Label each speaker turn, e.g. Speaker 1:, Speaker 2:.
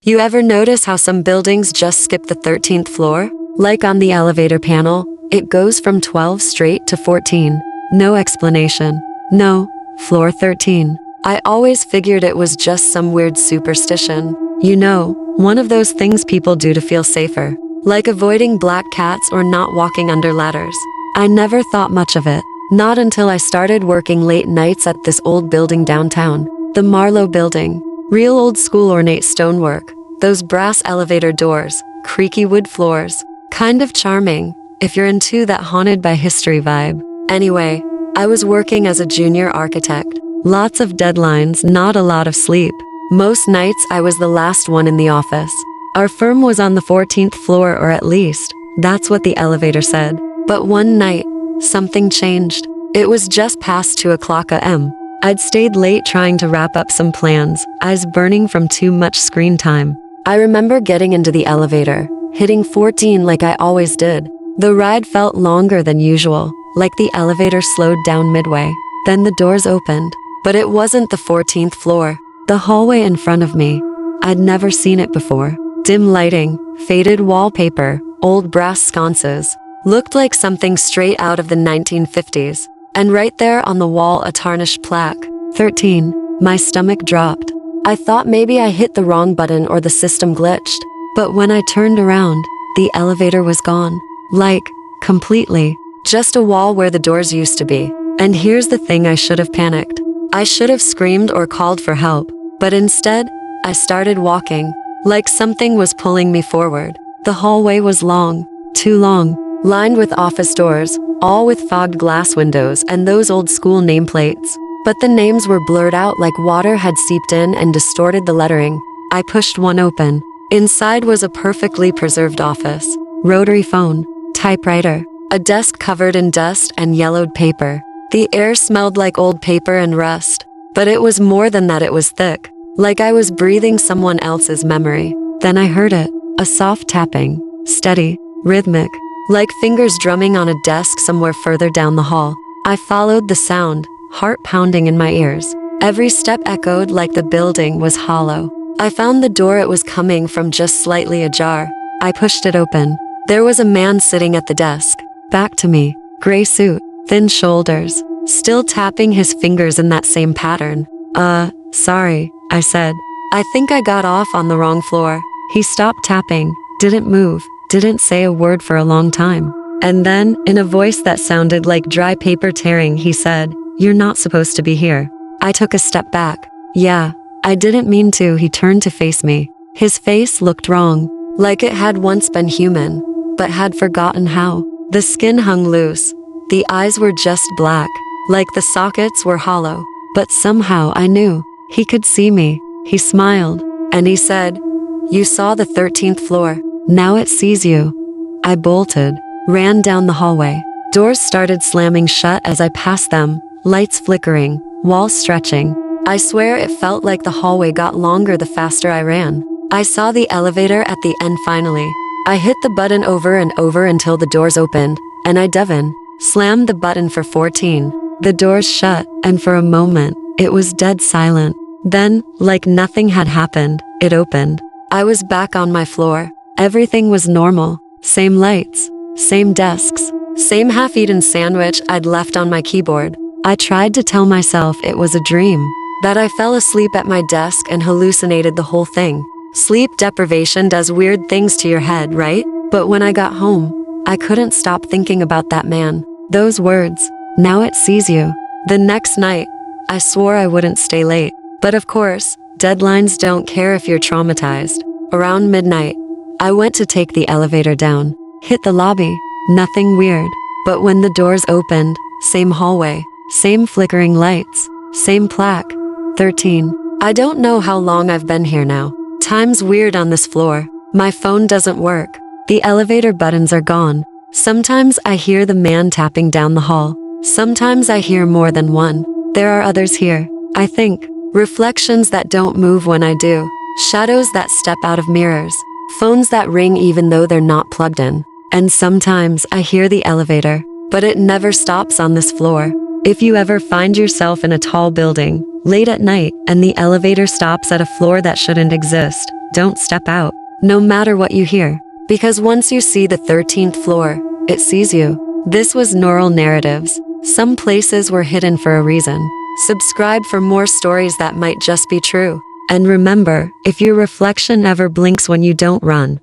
Speaker 1: You ever notice how some buildings just skip the 13th floor? Like on the elevator panel, it goes from 12 straight to 14. No explanation. No, floor 13. I always figured it was just some weird superstition. You know, one of those things people do to feel safer. Like avoiding black cats or not walking under ladders. I never thought much of it. Not until I started working late nights at this old building downtown. The Marlowe Building. Real old school ornate stonework. Those brass elevator doors. Creaky wood floors. Kind of charming, if you're into that haunted by history vibe. Anyway, I was working as a junior architect. Lots of deadlines, not a lot of sleep. Most nights I was the last one in the office. Our firm was on the 14th floor, or at least, that's what the elevator said. But one night, something changed. It was just past 2 o'clock a.m. I'd stayed late trying to wrap up some plans, eyes burning from too much screen time. I remember getting into the elevator, hitting 14 like I always did. The ride felt longer than usual, like the elevator slowed down midway. Then the doors opened, but it wasn't the 14th floor. The hallway in front of me. I'd never seen it before. Dim lighting, faded wallpaper, old brass sconces. Looked like something straight out of the 1950s. And right there on the wall, a tarnished plaque. 13. My stomach dropped. I thought maybe I hit the wrong button or the system glitched. But when I turned around, the elevator was gone. Like, completely. Just a wall where the doors used to be. And here's the thing, I should have panicked. I should have screamed or called for help. But instead, I started walking. Like something was pulling me forward. The hallway was long. Too long. Lined with office doors, all with fogged glass windows and those old school nameplates. But the names were blurred out like water had seeped in and distorted the lettering. I pushed one open. Inside was a perfectly preserved office. Rotary phone, typewriter, a desk covered in dust and yellowed paper. The air smelled like old paper and rust. But it was more than that, it was thick. Like I was breathing someone else's memory. Then I heard it. A soft tapping. Steady. Rhythmic. Like fingers drumming on a desk somewhere further down the hall. I followed the sound, heart pounding in my ears. Every step echoed like the building was hollow. I found the door it was coming from just slightly ajar. I pushed it open. There was a man sitting at the desk. Back to me. Gray suit. Thin shoulders. Still tapping his fingers in that same pattern. Sorry, I said. I think I got off on the wrong floor. He stopped tapping. Didn't move. Didn't say a word for a long time. And then, in a voice that sounded like dry paper tearing, he said, "You're not supposed to be here." I took a step back. Yeah, I didn't mean to. He turned to face me. His face looked wrong, like it had once been human, but had forgotten how. The skin hung loose. The eyes were just black, like the sockets were hollow. But somehow I knew. He could see me. He smiled, and he said, "You saw the 13th floor. Now it sees you." I bolted, ran down the hallway. Doors started slamming shut as I passed them, lights flickering, walls stretching. I swear it felt like the hallway got longer the faster I ran. I saw the elevator at the end finally. I hit the button over and over until the doors opened, and I slammed the button for 14. The doors shut, and for a moment, it was dead silent. Then, like nothing had happened, it opened. I was back on my floor. Everything was normal. Same lights, same desks, same half-eaten sandwich I'd left on my keyboard. I tried to tell myself it was a dream, that I fell asleep at my desk and hallucinated the whole thing. Sleep deprivation does weird things to your head, right? But when I got home, I couldn't stop thinking about that man. Those words, "Now it sees you." The next night, I swore I wouldn't stay late. But of course, deadlines don't care if you're traumatized. Around midnight, I went to take the elevator down. Hit the lobby. Nothing weird. But when the doors opened, same hallway, same flickering lights, same plaque. 13. I don't know how long I've been here now. Time's weird on this floor. My phone doesn't work. The elevator buttons are gone. Sometimes I hear the man tapping down the hall. Sometimes I hear more than one. There are others here, I think. Reflections that don't move when I do. Shadows that step out of mirrors. Phones that ring even though they're not plugged in. And sometimes I hear the elevator, but it never stops on this floor. If you ever find yourself in a tall building, late at night, and the elevator stops at a floor that shouldn't exist, don't step out, no matter what you hear. Because once you see the 13th floor, it sees you. This was Neural Narratives. Some places were hidden for a reason. Subscribe for more stories that might just be true. And remember, if your reflection ever blinks when you don't run,